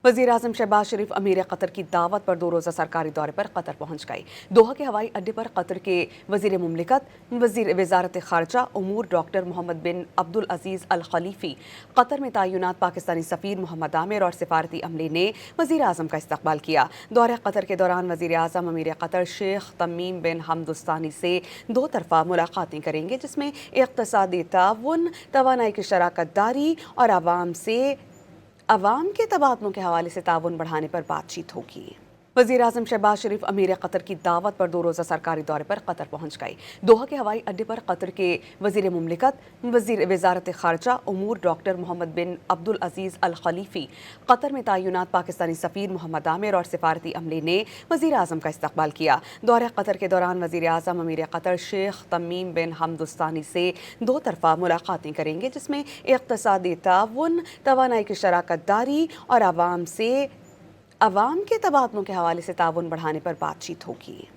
वज़ीर-ए-आज़म शहबाज शरीफ अमीर कतर की दावत पर 2 रोज़ा सरकारी दौरे पर कतर पहुँच गए। दोहा के हवाई अड्डे पर कतर के वज़ीर मुमलिकत वज़ारत ख़ारजा उमूर डॉक्टर मोहम्मद बिन अब्दुल अज़ीज़ अल खलीफ़ी, कतर में तैनात पाकिस्तानी सफ़ीर मोहम्मद आमिर और सिफारती अमले ने वज़ीर-ए-आज़म का इस्तकबाल किया। दौरे कतर के दौरान वज़ीर-ए-आज़म अमीर कतर शेख तमीम बिन हमद अल-थानी से 2 तरफ़ा मुलाकातें करेंगे, जिसमें इक़्तिसादी ताउन, तवानाई की शराकत दारी और अवाम के तबादलों के हवाले से ताउन बढ़ाने पर बातचीत होगी। वज़ीर-ए-आज़म शहबाज शरीफ अमीर कतर की दावत पर 2 रोज़ा सरकारी दौरे पर कतर पहुँच गए। दोहा के हवाई अड्डे पर कतर के वज़ीर मुमलिकत वज़ारत ख़ारजा उमूर डॉक्टर मोहम्मद बिन अब्दुल अज़ीज़ अल खलीफ़ी, कतर में तैनात पाकिस्तानी सफ़ीर मोहम्मद आमिर और सिफारती अमले ने वज़ीर-ए-आज़म का इस्तकबाल किया। दौरे कतर के दौरान वज़ीर-ए-आज़म अमीर कतर शेख तमीम बिन हमद अल-थानी से 2 तरफ़ा मुलाकातें करेंगे, जिसमें इक़्तिसादी ताउन, तवानाई की शराकत दारी और अवाम के तबादलों के हवाले से ताउन बढ़ाने पर बातचीत होगी।